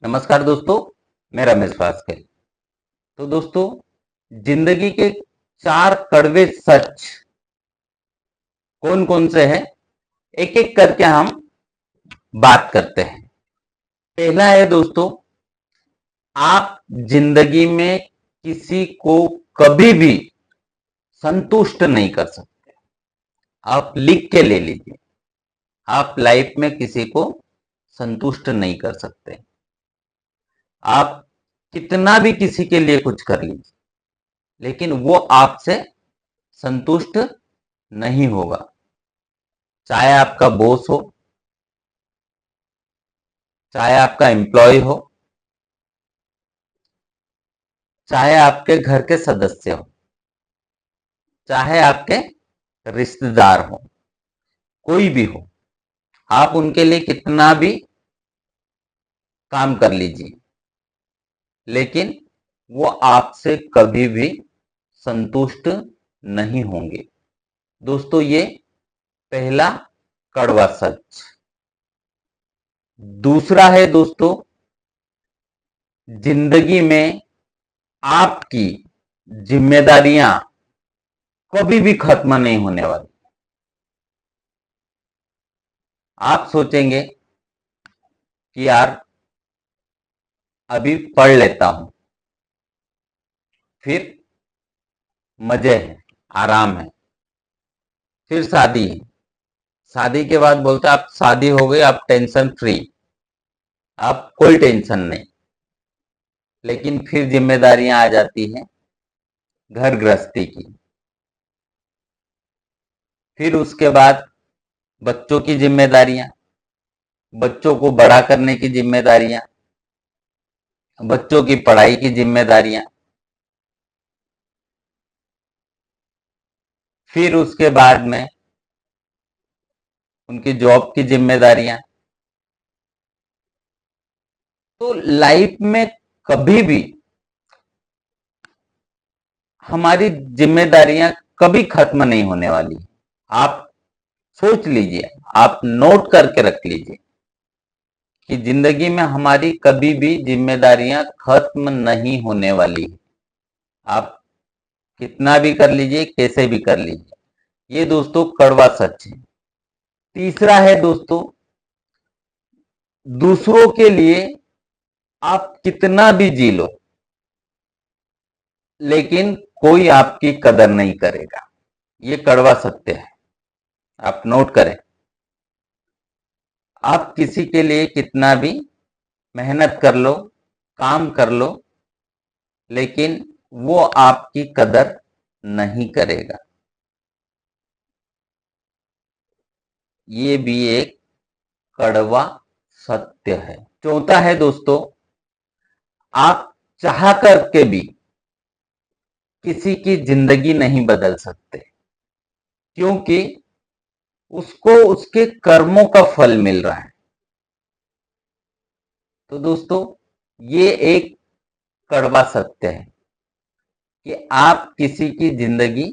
नमस्कार दोस्तों, मैं रमेश भास्कर। तो दोस्तों, जिंदगी के 4 कड़वे सच कौन कौन से हैं, एक एक करके हम बात करते हैं। पहला है दोस्तों, आप जिंदगी में किसी को कभी भी संतुष्ट नहीं कर सकते। आप लिख के ले लीजिए, आप लाइफ में किसी को संतुष्ट नहीं कर सकते। आप कितना भी किसी के लिए कुछ कर लीजिए, लेकिन वो आपसे संतुष्ट नहीं होगा। चाहे आपका बॉस हो, चाहे आपका एम्प्लॉय हो, चाहे आपके घर के सदस्य हो, चाहे आपके रिश्तेदार हो, कोई भी हो, आप उनके लिए कितना भी काम कर लीजिए, लेकिन वो आपसे कभी भी संतुष्ट नहीं होंगे। दोस्तों, ये पहला कड़वा सच। दूसरा है दोस्तों, जिंदगी में आपकी जिम्मेदारियां कभी भी खत्म नहीं होने वाली। आप सोचेंगे कि यार अभी पढ़ लेता हूं, फिर मजे है, आराम है, फिर शादी है, शादी के बाद बोलते आप शादी हो गई, आप टेंशन फ्री, आप कोई टेंशन नहीं। लेकिन फिर जिम्मेदारियां आ जाती हैं घर गृहस्थी की। फिर उसके बाद बच्चों की जिम्मेदारियां, बच्चों को बड़ा करने की जिम्मेदारियां, बच्चों की पढ़ाई की जिम्मेदारियां, फिर उसके बाद में उनकी जॉब की जिम्मेदारियां। तो लाइफ में कभी भी हमारी जिम्मेदारियां कभी खत्म नहीं होने वाली। आप सोच लीजिए, आप नोट करके रख लीजिए कि जिंदगी में हमारी कभी भी जिम्मेदारियां खत्म नहीं होने वाली। आप कितना भी कर लीजिए, कैसे भी कर लीजिए। ये दोस्तों कड़वा सच है। तीसरा है दोस्तों, दूसरों के लिए आप कितना भी जी लो, लेकिन कोई आपकी कदर नहीं करेगा। ये कड़वा सत्य है, आप नोट करें। आप किसी के लिए कितना भी मेहनत कर लो, काम कर लो, लेकिन वो आपकी कदर नहीं करेगा। ये भी एक कड़वा सत्य है। चौथा है दोस्तों, आप चाह करके भी किसी की जिंदगी नहीं बदल सकते, क्योंकि उसको उसके कर्मों का फल मिल रहा है। तो दोस्तों, ये एक कड़वा सत्य है कि आप किसी की जिंदगी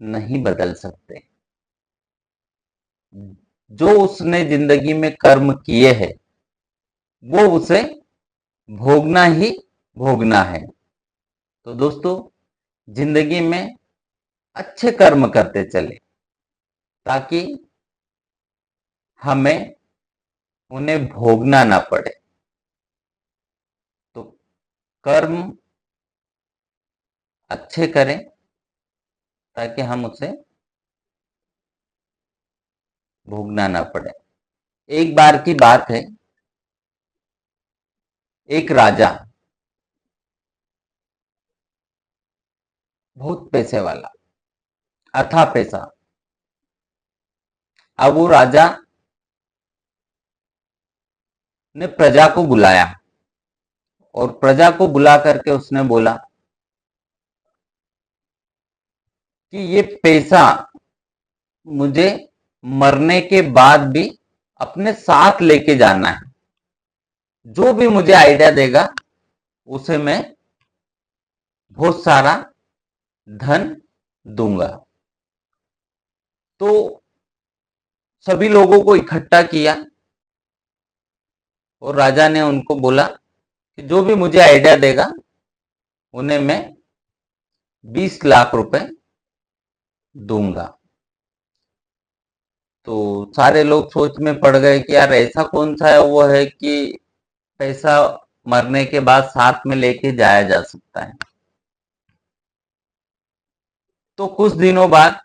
नहीं बदल सकते। जो उसने जिंदगी में कर्म किए हैं, वो उसे भोगना ही भोगना है। तो दोस्तों, जिंदगी में अच्छे कर्म करते चले, ताकि हमें उन्हें भोगना ना पड़े। तो कर्म अच्छे करें, ताकि हम उसे भोगना ना पड़े। एक बार की बात है, एक राजा, बहुत पैसे वाला, अथा पैसा। अब वो राजा ने प्रजा को बुलाया, और प्रजा को बुला करके उसने बोला कि ये पैसा मुझे मरने के बाद भी अपने साथ लेके जाना है। जो भी मुझे आइडिया देगा, उसे मैं बहुत सारा धन दूंगा। तो सभी लोगों को इकट्ठा किया, और राजा ने उनको बोला कि जो भी मुझे आइडिया देगा उन्हें मैं 20 लाख रुपए दूंगा। तो सारे लोग सोच में पड़ गए कि यार ऐसा कौन सा है वो है कि पैसा मरने के बाद साथ में लेके जाया जा सकता है। तो कुछ दिनों बाद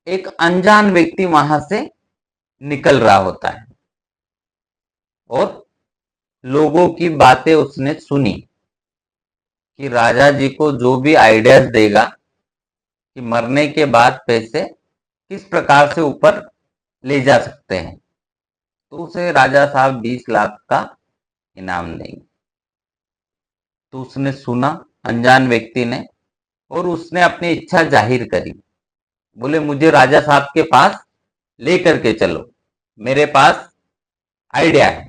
एक अनजान व्यक्ति वहां से निकल रहा होता है और लोगों की बातें उसने सुनी कि राजा जी को जो भी आइडियाज देगा कि मरने के बाद पैसे किस प्रकार से ऊपर ले जा सकते हैं, तो उसे राजा साहब 20 लाख का इनाम देंगे। तो उसने सुना, अनजान व्यक्ति ने, और उसने अपनी इच्छा जाहिर करी। बोले मुझे राजा साहब के पास लेकर के चलो, मेरे पास आइडिया है।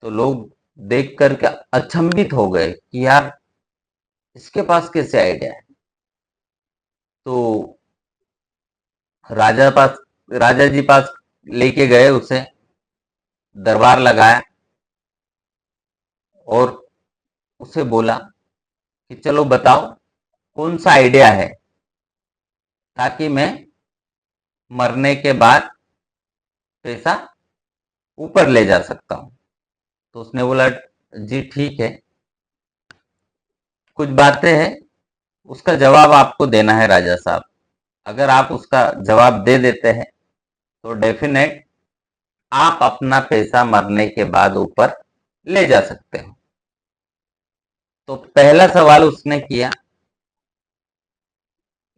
तो लोग देख करके अचंभित हो गए कि यार इसके पास कैसे आइडिया है। तो राजा जी पास लेके गए, उसे दरबार लगाया और उसे बोला कि चलो बताओ कौन सा आइडिया है ताकि मैं मरने के बाद पैसा ऊपर ले जा सकता हूं। तो उसने बोला जी ठीक है, कुछ बातें हैं, उसका जवाब आपको देना है राजा साहब। अगर आप उसका जवाब दे देते हैं तो डेफिनेट आप अपना पैसा मरने के बाद ऊपर ले जा सकते हो। तो पहला सवाल उसने किया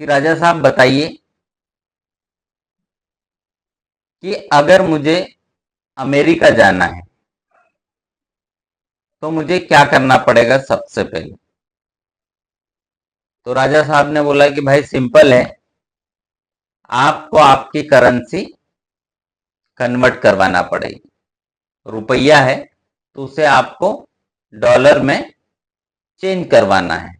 कि राजा साहब बताइए कि अगर मुझे अमेरिका जाना है तो मुझे क्या करना पड़ेगा सबसे पहले। तो राजा साहब ने बोला कि भाई सिंपल है, आपको आपकी करेंसी कन्वर्ट करवाना पड़ेगी। रुपया है तो उसे आपको डॉलर में चेंज करवाना है।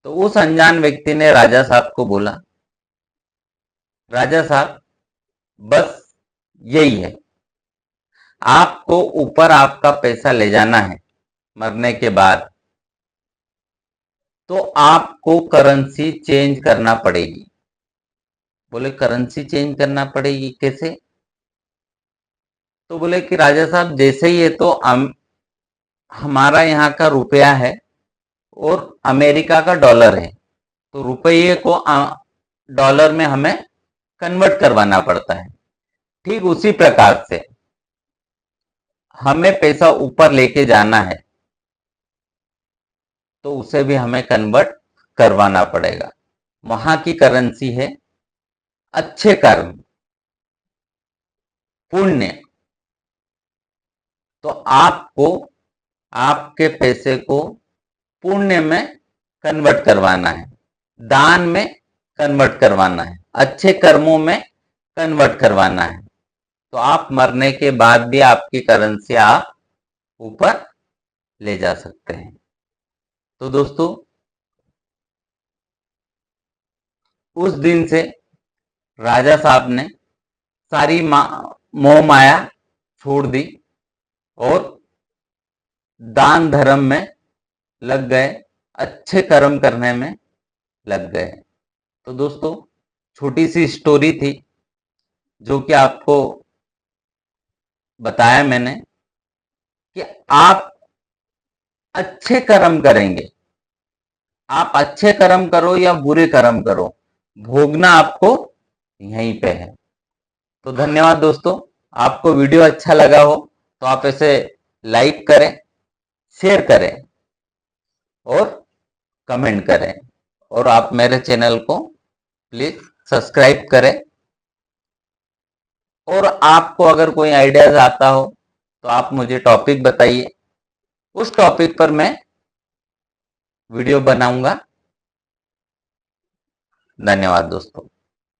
तो उस अनजान व्यक्ति ने राजा साहब को बोला राजा साहब बस यही है, आपको ऊपर आपका पैसा ले जाना है मरने के बाद, तो आपको करेंसी चेंज करना पड़ेगी। बोले करेंसी चेंज करना पड़ेगी कैसे? तो बोले कि राजा साहब जैसे ही ये तो हमारा यहाँ का रुपया है और अमेरिका का डॉलर है, तो रुपये को डॉलर में हमें कन्वर्ट करवाना पड़ता है। ठीक उसी प्रकार से हमें पैसा ऊपर लेके जाना है तो उसे भी हमें कन्वर्ट करवाना पड़ेगा। वहां की करेंसी है अच्छे कर्म, पुण्य। तो आपको आपके पैसे को पुण्य में कन्वर्ट करवाना है, दान में कन्वर्ट करवाना है, अच्छे कर्मों में कन्वर्ट करवाना है। तो आप मरने के बाद भी आपकी करेंसी आप ऊपर ले जा सकते हैं। तो दोस्तों उस दिन से राजा साहब ने सारी मोह माया छोड़ दी और दान धर्म में लग गए, अच्छे कर्म करने में लग गए। तो दोस्तों छोटी सी स्टोरी थी जो कि आपको बताया मैंने कि आप अच्छे कर्म करेंगे, आप अच्छे कर्म करो या बुरे कर्म करो, भोगना आपको यहीं पे है। तो धन्यवाद दोस्तों। आपको वीडियो अच्छा लगा हो तो आप इसे लाइक करें, शेयर करें और कमेंट करें, और आप मेरे चैनल को प्लीज सब्सक्राइब करें। और आपको अगर कोई आइडियाज आता हो तो आप मुझे टॉपिक बताइए, उस टॉपिक पर मैं वीडियो बनाऊंगा। धन्यवाद दोस्तों।